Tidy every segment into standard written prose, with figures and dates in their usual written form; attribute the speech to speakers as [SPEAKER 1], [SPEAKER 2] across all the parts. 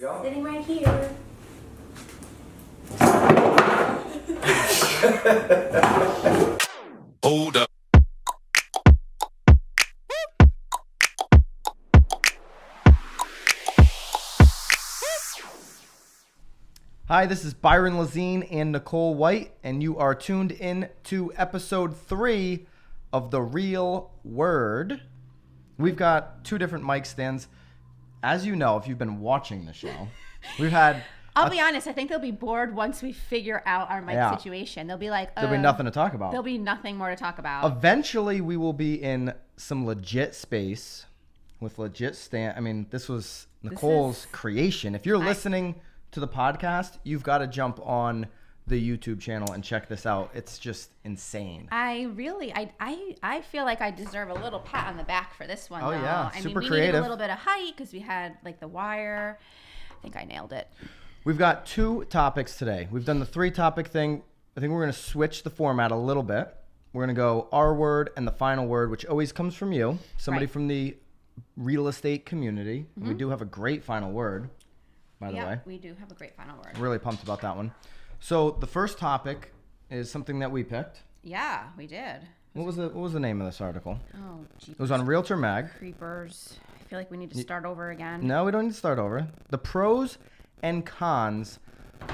[SPEAKER 1] Go.
[SPEAKER 2] Sitting right here.
[SPEAKER 3] Hold up.
[SPEAKER 1] Hi, this is Byron Lazine and Nicole White, and you are tuned in to episode 3 of The Real Word. We've got 2 different mic stands. As you know, if you've been watching the show, we've had...
[SPEAKER 2] I'll be honest, I think they'll be bored once we figure out our mic situation. They'll be like,
[SPEAKER 1] there'll be nothing to talk about.
[SPEAKER 2] There'll be nothing more to talk about.
[SPEAKER 1] Eventually, we will be in some legit space with legit stand. I mean, this was Nicole's creation. If you're listening to the podcast, you've got to jump on the YouTube channel and check this out. It's just insane.
[SPEAKER 2] I feel like I deserve a little pat on the back for this one.
[SPEAKER 1] Oh,
[SPEAKER 2] though.
[SPEAKER 1] yeah.
[SPEAKER 2] I
[SPEAKER 1] Super
[SPEAKER 2] mean, we
[SPEAKER 1] creative.
[SPEAKER 2] needed a little bit of height because we had like the wire. I think I nailed it.
[SPEAKER 1] We've got 2 topics today. We've done the 3-topic thing. I think we're going to switch the format a little bit. We're going to go our word and the final word, which always comes from you, somebody from the real estate community. Mm-hmm. We do have a great final word, by the way.
[SPEAKER 2] Yeah, we do have a great final word.
[SPEAKER 1] Really pumped about that one. So the first topic is something that we picked.
[SPEAKER 2] Yeah, we did.
[SPEAKER 1] What was the name of this article?
[SPEAKER 2] Oh, jeepers.
[SPEAKER 1] It was on RealtorMag.
[SPEAKER 2] Creepers. I feel like we need to start over again.
[SPEAKER 1] No, we don't need to start over. The pros and cons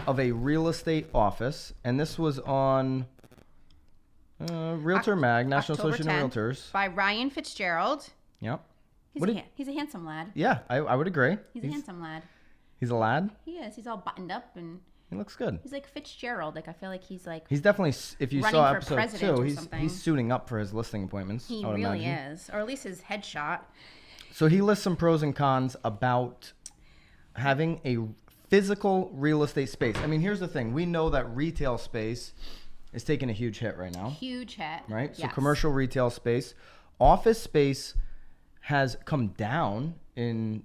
[SPEAKER 1] of a real estate office, and this was on RealtorMag, National
[SPEAKER 2] October
[SPEAKER 1] Association of
[SPEAKER 2] 10th,
[SPEAKER 1] Realtors.
[SPEAKER 2] by Ryan Fitzgerald.
[SPEAKER 1] Yep.
[SPEAKER 2] He's a handsome lad.
[SPEAKER 1] Yeah, I would agree.
[SPEAKER 2] He's a handsome lad.
[SPEAKER 1] He's a lad?
[SPEAKER 2] He is. He's all buttoned up and
[SPEAKER 1] He looks good.
[SPEAKER 2] he's like Fitzgerald. Like I feel like he's like
[SPEAKER 1] He's definitely, if you
[SPEAKER 2] running
[SPEAKER 1] saw
[SPEAKER 2] for
[SPEAKER 1] episode
[SPEAKER 2] president
[SPEAKER 1] 2,
[SPEAKER 2] or
[SPEAKER 1] he's
[SPEAKER 2] something.
[SPEAKER 1] suiting up for his listing appointments.
[SPEAKER 2] he
[SPEAKER 1] I would
[SPEAKER 2] really
[SPEAKER 1] imagine.
[SPEAKER 2] is, or at least his headshot.
[SPEAKER 1] So he lists some pros and cons about having a physical real estate space. I mean, here's the thing. We know that retail space is taking a huge hit right now.
[SPEAKER 2] Huge hit.
[SPEAKER 1] Right? So
[SPEAKER 2] Yes.
[SPEAKER 1] commercial retail space. Office space has come down in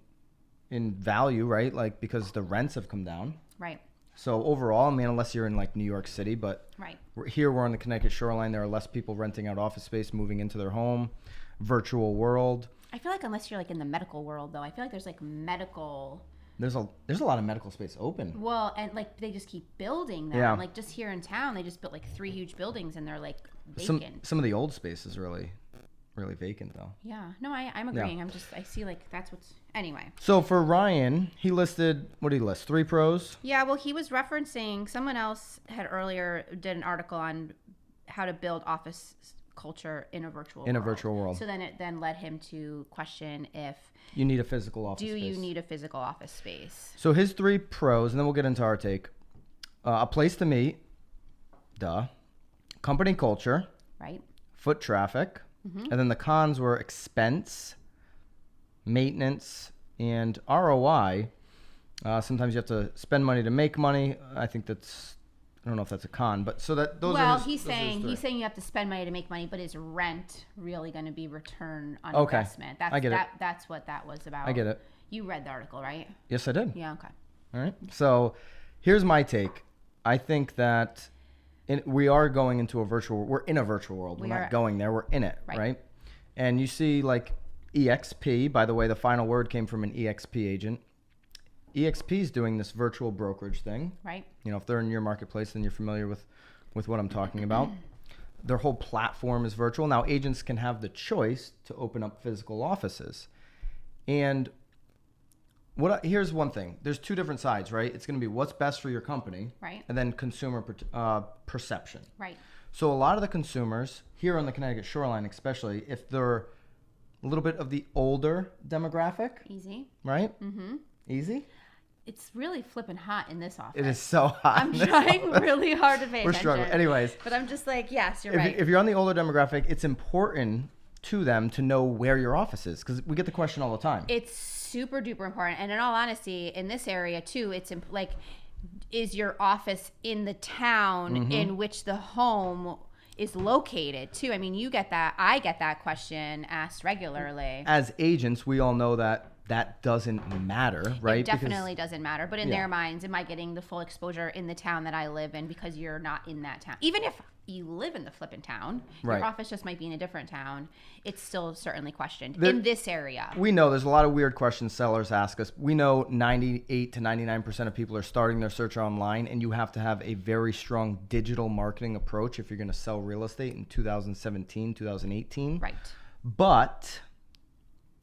[SPEAKER 1] value, right? Like because the rents have come down.
[SPEAKER 2] Right.
[SPEAKER 1] So overall, I mean, unless you're in like New York City, but
[SPEAKER 2] Right.
[SPEAKER 1] we're on the Connecticut shoreline. There are less people renting out office space, moving into their home. Virtual world.
[SPEAKER 2] I feel like unless you're like in the medical world, though, I feel like there's like medical.
[SPEAKER 1] There's a lot of medical space open.
[SPEAKER 2] Well, and like they just keep building them.
[SPEAKER 1] Yeah.
[SPEAKER 2] Like just here in town, they just built like 3 huge buildings, and they're like vacant.
[SPEAKER 1] Some of the old space is really vacant though.
[SPEAKER 2] Yeah. No, I'm agreeing. I see like that's what's anyway.
[SPEAKER 1] So for Ryan, he listed, what did he list? 3 pros?
[SPEAKER 2] Yeah, well, he was referencing someone else had earlier did an article on how to build office culture in a virtual world. So then it led him to question if
[SPEAKER 1] you need a physical office
[SPEAKER 2] do
[SPEAKER 1] space.
[SPEAKER 2] you need a physical office space.
[SPEAKER 1] So his 3 pros, and then we'll get into our take. A place to meet, company culture,
[SPEAKER 2] Right.
[SPEAKER 1] foot traffic, and then the cons were expense, maintenance, and ROI. Sometimes you have to spend money to make money. I don't know if that's a con, but so that those are
[SPEAKER 2] he's saying you have to spend money to make money, but is rent really going to be return on
[SPEAKER 1] Okay.
[SPEAKER 2] investment?
[SPEAKER 1] I get it.
[SPEAKER 2] That's what that was about.
[SPEAKER 1] I get it.
[SPEAKER 2] You read the article, right?
[SPEAKER 1] Yes, I did.
[SPEAKER 2] Yeah. Okay.
[SPEAKER 1] All right. So here's my take. I think that we are going into we're in a virtual world. We're not going there. We're in it, right? And you see like EXP, by the way, the final word came from an EXP agent. EXP is doing this virtual brokerage thing.
[SPEAKER 2] Right.
[SPEAKER 1] You know, if they're in your marketplace, then you're familiar with what I'm talking about. Their whole platform is virtual. Now, agents can have the choice to open up physical offices. And here's one thing. There's 2 different sides, right? It's going to be what's best for your company.
[SPEAKER 2] Right.
[SPEAKER 1] And then consumer perception.
[SPEAKER 2] Right.
[SPEAKER 1] So a lot of the consumers here on the Connecticut shoreline, especially if they're a little bit of the older demographic.
[SPEAKER 2] Easy.
[SPEAKER 1] Right? Mm-hmm. Easy?
[SPEAKER 2] It's really flipping hot in this office.
[SPEAKER 1] It is so hot.
[SPEAKER 2] I'm trying really hard to pay attention.
[SPEAKER 1] We're struggling. Anyways.
[SPEAKER 2] But I'm just like, yes, you're right.
[SPEAKER 1] If you're on the older demographic, it's important to them to know where your office is because we get the question all the time.
[SPEAKER 2] It's super duper important. And in all honesty, in this area too, it's like, is your office in the town in which the home is located too? I mean, you get that. I get that question asked regularly.
[SPEAKER 1] As agents, we all know that that doesn't matter, right?
[SPEAKER 2] It definitely doesn't matter. But in their minds, am I getting the full exposure in the town that I live in because you're not in that town? Even if you live in the flipping town, your office just might be in a different town. It's still certainly questioned in this area.
[SPEAKER 1] We know there's a lot of weird questions sellers ask us. We know 98 to 99% of people are starting their search online, and you have to have a very strong digital marketing approach if you're going to sell real estate in 2017, 2018.
[SPEAKER 2] Right.
[SPEAKER 1] But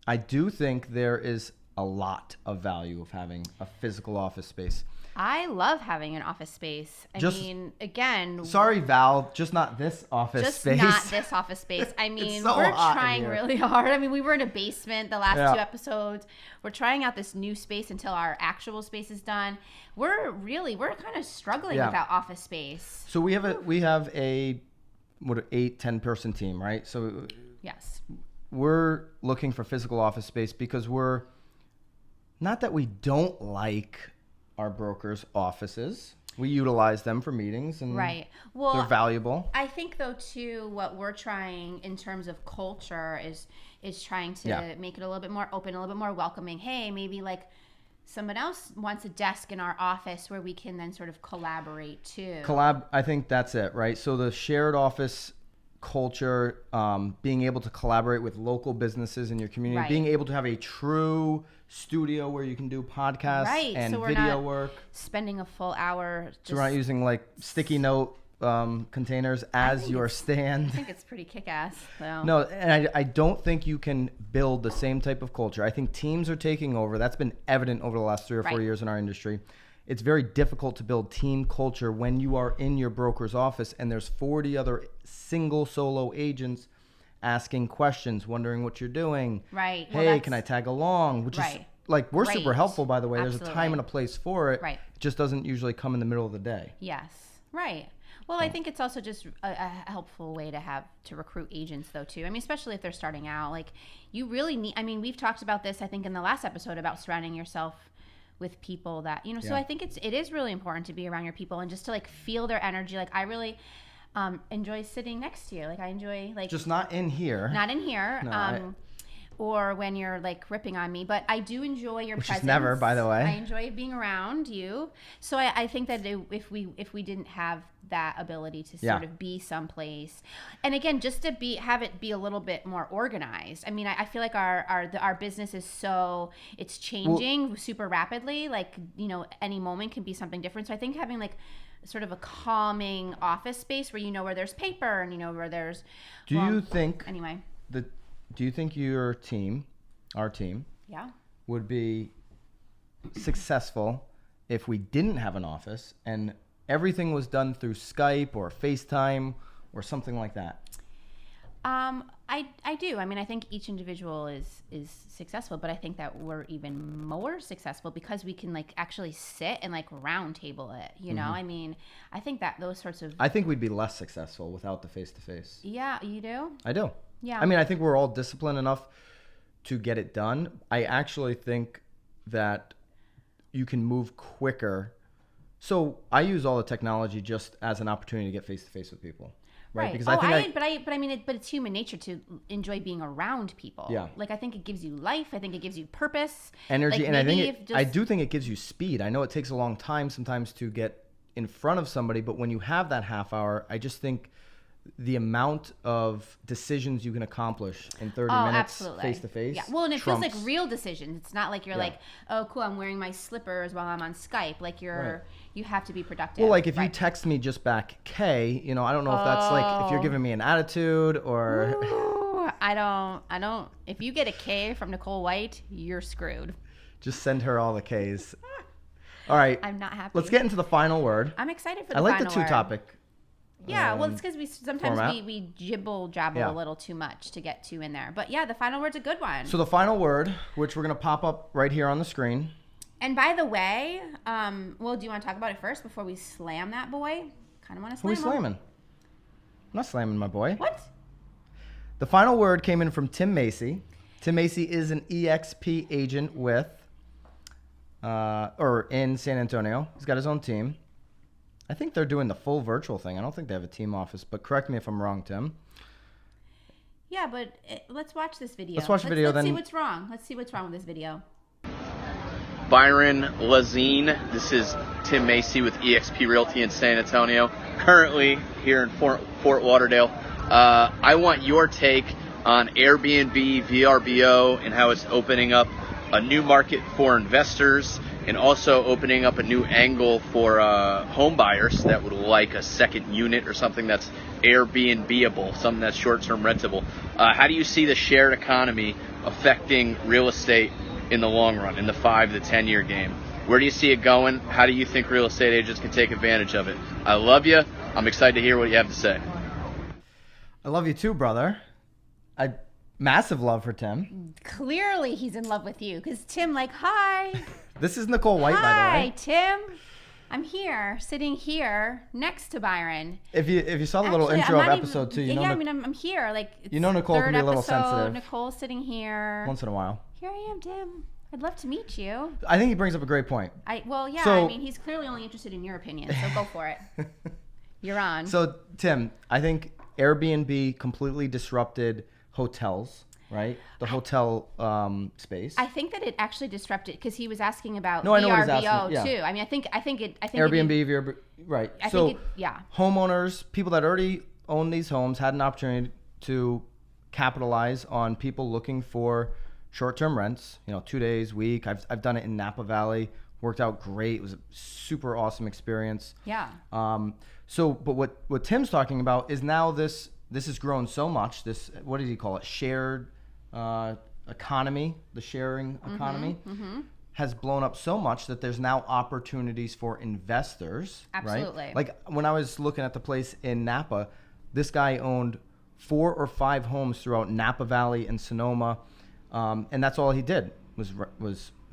[SPEAKER 1] I do think there is a lot of value of having a physical office space.
[SPEAKER 2] I love having an office space. I mean, again...
[SPEAKER 1] Sorry, Val, just not this office space.
[SPEAKER 2] Just not this office space. I mean, we're trying really hard. I mean, we were in a basement the last 2 episodes. We're trying out this new space until our actual space is done. We're kind of struggling with that office space.
[SPEAKER 1] So we have a 8-10 person team, right? So
[SPEAKER 2] yes.
[SPEAKER 1] We're looking for physical office space because we're... Not that we don't like our brokers' offices. We utilize them for meetings, and they're valuable.
[SPEAKER 2] I think, though, too, what we're trying in terms of culture is trying to make it a little bit more open, a little bit more welcoming. Hey, maybe like someone else wants a desk in our office where we can then sort of collaborate too.
[SPEAKER 1] I think that's it, right? So the shared office culture, being able to collaborate with local businesses in your community, being able to have a true studio where you can do podcasts and
[SPEAKER 2] so
[SPEAKER 1] video work.
[SPEAKER 2] Spending a full hour.
[SPEAKER 1] So we're not using like sticky note containers as your stand.
[SPEAKER 2] I think it's pretty kick-ass, though.
[SPEAKER 1] No, and I don't think you can build the same type of culture. I think teams are taking over. That's been evident over the last 3 or 4 years in our industry. It's very difficult to build team culture when you are in your broker's office and there's 40 other single solo agents asking questions, wondering what you're doing.
[SPEAKER 2] Right.
[SPEAKER 1] Hey, can I tag along? Which is like, we're super helpful, by the way.
[SPEAKER 2] Absolutely.
[SPEAKER 1] There's a time and a place for it.
[SPEAKER 2] Right.
[SPEAKER 1] It just doesn't usually come in the middle of the day.
[SPEAKER 2] Yes. Right. Well, I think it's also just a helpful way to recruit agents, though, too. I mean, especially if they're starting out. Like, you really need, I mean, we've talked about this, I think, in the last episode about surrounding yourself with people that, so I think it is really important to be around your people and just to like feel their energy. Like, I really enjoy sitting next to you. Like, I enjoy like
[SPEAKER 1] just not in here.
[SPEAKER 2] No, or when you're like ripping on me, but I do enjoy your presence.
[SPEAKER 1] Which is never, by the way.
[SPEAKER 2] I enjoy being around you. So I think that if we didn't have that ability to sort of be someplace, and again, just to have it be a little bit more organized. I mean, I feel like our business is it's changing super rapidly. Like, any moment can be something different. So I think having like sort of a calming office space where where there's paper and where there's.
[SPEAKER 1] Do you think your team, our team, would be successful if we didn't have an office and everything was done through Skype or FaceTime or something like that?
[SPEAKER 2] I do. I mean, I think each individual is successful, but I think that we're even more successful because we can like actually sit and like round table it, I mean, I think that those sorts of...
[SPEAKER 1] I think we'd be less successful without the face-to-face.
[SPEAKER 2] Yeah, you do?
[SPEAKER 1] I do.
[SPEAKER 2] Yeah.
[SPEAKER 1] I mean, I think we're all disciplined enough to get it done. I actually think that you can move quicker. So I use all the technology just as an opportunity to get face-to-face with people. Right. Because
[SPEAKER 2] but it's human nature to enjoy being around people.
[SPEAKER 1] Yeah.
[SPEAKER 2] Like, I think it gives you life. I think it gives you purpose,
[SPEAKER 1] energy, like, and I do think it gives you speed. I know it takes a long time sometimes to get in front of somebody, but when you have that half hour, I just think the amount of decisions you can accomplish in 30 minutes face to face.
[SPEAKER 2] Yeah. Well, and it feels like real decisions. It's not like you're like, oh, cool, I'm wearing my slippers while I'm on Skype. Like, you have to be productive.
[SPEAKER 1] Well, like if you text me just back K, I don't know if that's like if you're giving me an attitude or.
[SPEAKER 2] Ooh, I don't. If you get a K from Nicole White, you're screwed.
[SPEAKER 1] Just send her all the Ks. All right.
[SPEAKER 2] I'm not happy.
[SPEAKER 1] Let's get into the final word.
[SPEAKER 2] I'm excited for the final word.
[SPEAKER 1] I like the two-topic.
[SPEAKER 2] Yeah, well, it's because we jibble-jabble a little too much to get to in there. But yeah, the final word's a good one.
[SPEAKER 1] So the final word, which we're going to pop up right here on the screen.
[SPEAKER 2] And by the way, do you want to talk about it first before we slam that boy? Kind of want to slam him.
[SPEAKER 1] Who are we slamming? I'm not slamming my boy.
[SPEAKER 2] What?
[SPEAKER 1] The final word came in from Tim Macy. Tim Macy is an EXP agent in San Antonio. He's got his own team. I think they're doing the full virtual thing. I don't think they have a team office, but correct me if I'm wrong, Tim.
[SPEAKER 2] Yeah, but let's watch this video.
[SPEAKER 1] Let's watch the video.
[SPEAKER 2] Let's see what's wrong. Let's see what's wrong with this video.
[SPEAKER 3] Byron, Lazine. This is Tim Macy with eXp Realty in San Antonio. Currently here in Fort Lauderdale. I want your take on Airbnb, VRBO, and how it's opening up a new market for investors and also opening up a new angle for home buyers that would like a second unit or something that's Airbnb-able, something that's short-term rentable. How do you see the shared economy affecting real estate in the long run, in the 5 to 10 year game? Where do you see it going? How do you think real estate agents can take advantage of it? I love you. I'm excited to hear what you have to say.
[SPEAKER 1] I love you too, brother. Massive love for Tim.
[SPEAKER 2] Clearly he's in love with you because Tim hi.
[SPEAKER 1] This is Nicole White, by the way.
[SPEAKER 2] Hi, Tim. I'm here, sitting here next to Byron.
[SPEAKER 1] If you saw the little intro of episode 2,
[SPEAKER 2] I'm here.
[SPEAKER 1] Nicole can be a little sensitive.
[SPEAKER 2] Nicole's sitting here.
[SPEAKER 1] Once in a while.
[SPEAKER 2] Here I am, Tim. I'd love to meet you.
[SPEAKER 1] I think he brings up a great point.
[SPEAKER 2] He's clearly only interested in your opinion, so go for it. You're on.
[SPEAKER 1] So, Tim, I think Airbnb completely disrupted hotels, right? The hotel space.
[SPEAKER 2] I think that it actually disrupted because he was asking about
[SPEAKER 1] VRBO
[SPEAKER 2] too. I mean, I think
[SPEAKER 1] Airbnb, VRBO, right? Homeowners, people that already own these homes, had an opportunity to capitalize on people looking for short-term rents. 2 days, week. I've done it in Napa Valley. Worked out great. It was a super awesome experience.
[SPEAKER 2] Yeah.
[SPEAKER 1] But what Tim's talking about is now this has grown so much. This, what did he call it? Shared economy. The sharing economy has blown up so much that there's now opportunities for investors.
[SPEAKER 2] Absolutely.
[SPEAKER 1] Right? Like when I was looking at the place in Napa, this guy owned 4 or 5 homes throughout Napa Valley and Sonoma, and that's all he did was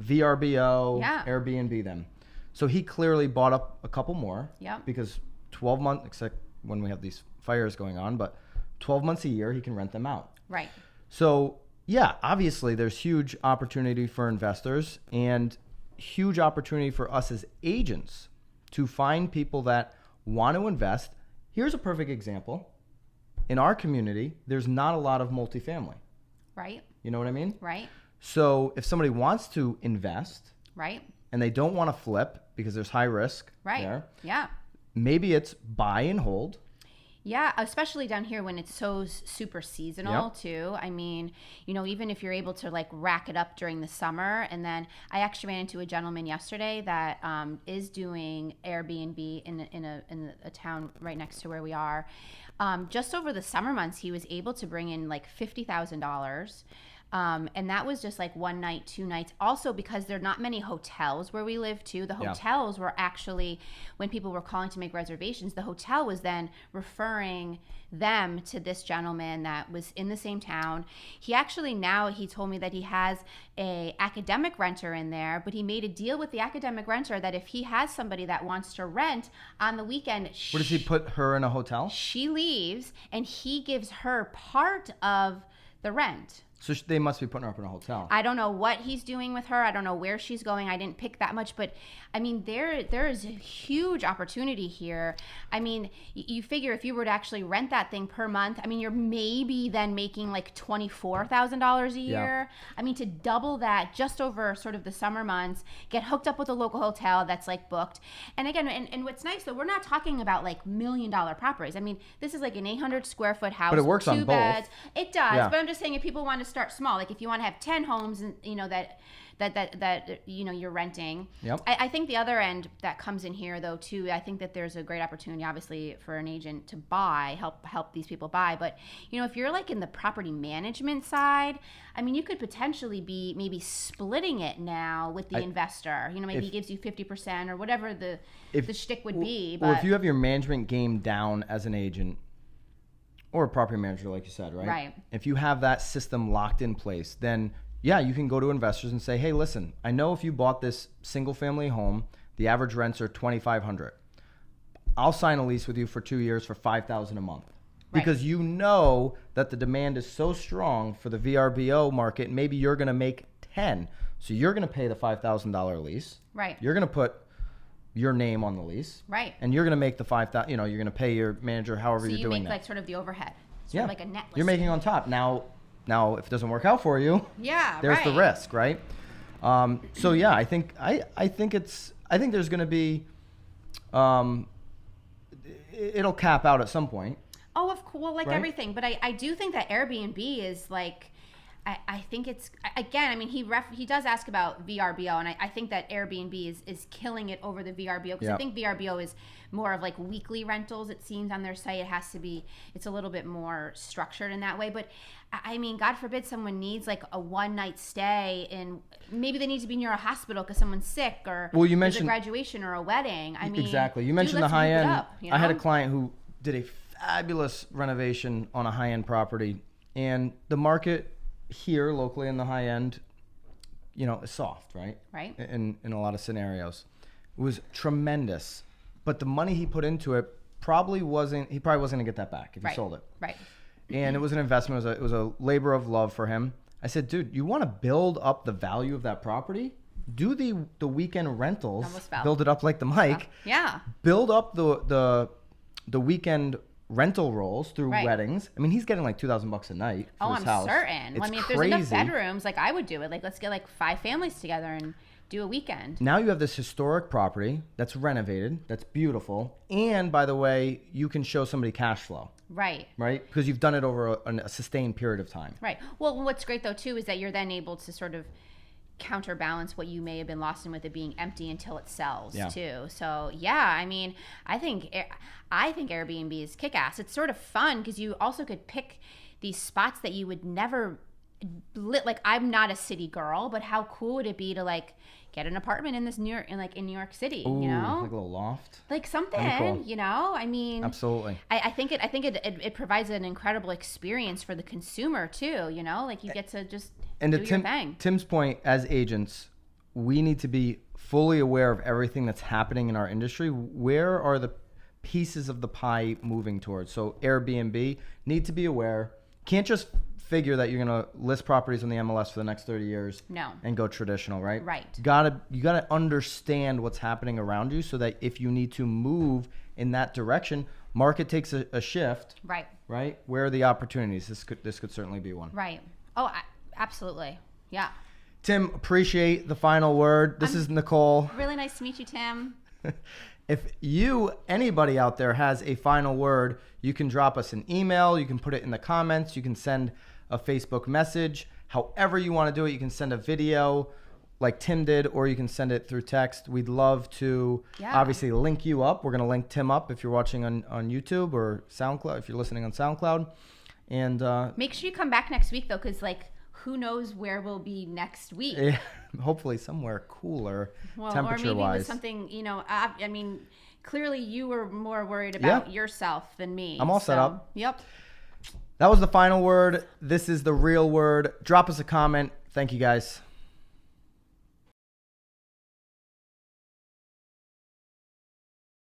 [SPEAKER 1] VRBO, Airbnb them. So he clearly bought up a couple more.
[SPEAKER 2] Yeah.
[SPEAKER 1] Because 12 months, except when we have these fires going on, but 12 months a year, he can rent them out.
[SPEAKER 2] Right.
[SPEAKER 1] So, yeah, obviously there's huge opportunity for investors and huge opportunity for us as agents to find people that want to invest. Here's a perfect example. In our community, there's not a lot of multifamily.
[SPEAKER 2] Right.
[SPEAKER 1] You know what I mean?
[SPEAKER 2] Right.
[SPEAKER 1] So if somebody wants to invest,
[SPEAKER 2] right,
[SPEAKER 1] and they don't want to flip because there's high risk there,
[SPEAKER 2] yeah,
[SPEAKER 1] maybe it's buy and hold.
[SPEAKER 2] Yeah, especially down here when it's so super seasonal too. I mean, even if you're able to rack it up during the summer, and then I actually ran into a gentleman yesterday that is doing Airbnb in a town right next to where we are. Just over the summer months, he was able to bring in $50,000. And that was just 1 night, 2 nights. Also because there are not many hotels where we live too. The hotels were actually, when people were calling to make reservations, the hotel was then referring them to this gentleman that was in the same town. He actually he told me that he has a academic renter in there, but he made a deal with the academic renter that if he has somebody that wants to rent on the weekend.
[SPEAKER 1] What does he put her in a hotel?
[SPEAKER 2] She leaves and he gives her part of the rent.
[SPEAKER 1] So they must be putting her up in a hotel.
[SPEAKER 2] I don't know what he's doing with her. I don't know where she's going. I didn't pick that much, but I mean, there is a huge opportunity here. I mean, you figure if you were to actually rent that thing per month, I mean, you're maybe then making $24,000 a year. I mean, to double that just over sort of the summer months, get hooked up with a local hotel that's booked. And again, and what's nice though, we're not talking about $1 million properties. I mean, this is an 800 sure foot house.
[SPEAKER 1] But it works
[SPEAKER 2] 2
[SPEAKER 1] on
[SPEAKER 2] beds.
[SPEAKER 1] both.
[SPEAKER 2] It does, but I'm just saying if people want to start small, if you want to have 10 homes and that you're renting.
[SPEAKER 1] Yep.
[SPEAKER 2] I think the other end that comes in here though too, I think that there's a great opportunity obviously for an agent to help these people buy, but if you're in the property management side, I mean, you could potentially be maybe splitting it now with the investor. Maybe he gives you 50% or whatever the shtick would be.
[SPEAKER 1] Or if you have your management game down as an agent or a property manager, like you said, right?
[SPEAKER 2] Right.
[SPEAKER 1] If you have that system locked in place, then you can go to investors and say, hey, listen, I know if you bought this single family home, the average rents are $2,500. I'll sign a lease with you for 2 years for $5,000 a month.
[SPEAKER 2] Right.
[SPEAKER 1] Because you know that the demand is so strong for the VRBO market, maybe you're going to make 10. So you're going to pay the $5,000 lease.
[SPEAKER 2] Right.
[SPEAKER 1] You're going to put your name on the lease.
[SPEAKER 2] Right.
[SPEAKER 1] And you're going to make the $5,000, you're going to pay your manager however you're doing that.
[SPEAKER 2] So you make sort of the overhead. sort of like a net listing.
[SPEAKER 1] You're making on top. Now if it doesn't work out for you, there's the risk, right? So yeah, I think there's going to be, it'll cap out at some point.
[SPEAKER 2] Oh, of course, like everything. But I do think that Airbnb is like, I think it's, again, I mean, he does ask about VRBO, and I think that Airbnb is killing it over the VRBO, because I think VRBO is more of like weekly rentals, it seems, on their site. It has to be, it's a little bit more structured in that way. But I mean, God forbid someone needs like a one-night stay, and maybe they need to be near a hospital because someone's sick, or
[SPEAKER 1] you mentioned
[SPEAKER 2] there's a graduation or a wedding. I mean,
[SPEAKER 1] exactly. You mentioned the high end. I had a client who did a fabulous renovation on a high-end property, and the market here locally in the high end, is soft, right?
[SPEAKER 2] Right.
[SPEAKER 1] In a lot of scenarios, it was tremendous, but the money he put into it probably wasn't gonna get that back if he sold it.
[SPEAKER 2] Right.
[SPEAKER 1] And it was an investment. It was a labor of love for him. I said, dude, you want to build up the value of that property? Do the weekend rentals. Build it up like the mic.
[SPEAKER 2] Yeah.
[SPEAKER 1] Build up the weekend rental rolls through weddings. I mean, he's getting like $2,000 a night for his house.
[SPEAKER 2] I'm certain. I mean, if there's enough bedrooms, like, I would do it. Like, let's get like 5 families together and do a weekend. Now
[SPEAKER 1] you have this historic property that's renovated, that's beautiful, and by the way, you can show somebody cash flow.
[SPEAKER 2] Right.
[SPEAKER 1] Right? Because you've done it over a sustained period of time.
[SPEAKER 2] Right. Well, what's great though too is that you're then able to sort of counterbalance what you may have been lost in with it being empty until it sells too. So yeah, I mean, I think Airbnb is kick-ass. It's sort of fun because you also could pick these spots that you would never like. I'm not a city girl, but how cool would it be to like get an apartment in New York City?
[SPEAKER 1] Ooh,
[SPEAKER 2] like a
[SPEAKER 1] little loft,
[SPEAKER 2] like something. I mean,
[SPEAKER 1] absolutely.
[SPEAKER 2] I think it provides an incredible experience for the consumer too. Like you get to just do your thing.
[SPEAKER 1] Tim's point, as agents, we need to be fully aware of everything that's happening in our industry. Where are the pieces of the pie moving towards? So Airbnb, need to be aware. Can't just figure that you're going to list properties on the MLS for the next 30 years and go traditional, right?
[SPEAKER 2] Right.
[SPEAKER 1] You gotta understand what's happening around you so that if you need to move in that direction, market takes a shift. Right? Where are the opportunities? This could certainly be one.
[SPEAKER 2] Right. Oh, absolutely. Yeah.
[SPEAKER 1] Tim, appreciate the final word. This is Nicole.
[SPEAKER 2] Really nice to meet you, Tim.
[SPEAKER 1] If anybody out there has a final word, you can drop us an email. You can put it in the comments. You can send a Facebook message. However you want to do it, you can send a video like Tim did, or you can send it through text. We'd love to obviously link you up. We're going to link Tim up if you're watching on YouTube or SoundCloud, if you're listening on SoundCloud. And
[SPEAKER 2] make sure you come back next week, though, because who knows where we'll be next week.
[SPEAKER 1] Yeah, hopefully somewhere cooler, temperature-wise.
[SPEAKER 2] Or maybe with something, I mean, clearly you were more worried about yourself than me.
[SPEAKER 1] I'm all set up.
[SPEAKER 2] Yep.
[SPEAKER 1] That was the final word. This is the real word. Drop us a comment. Thank you, guys.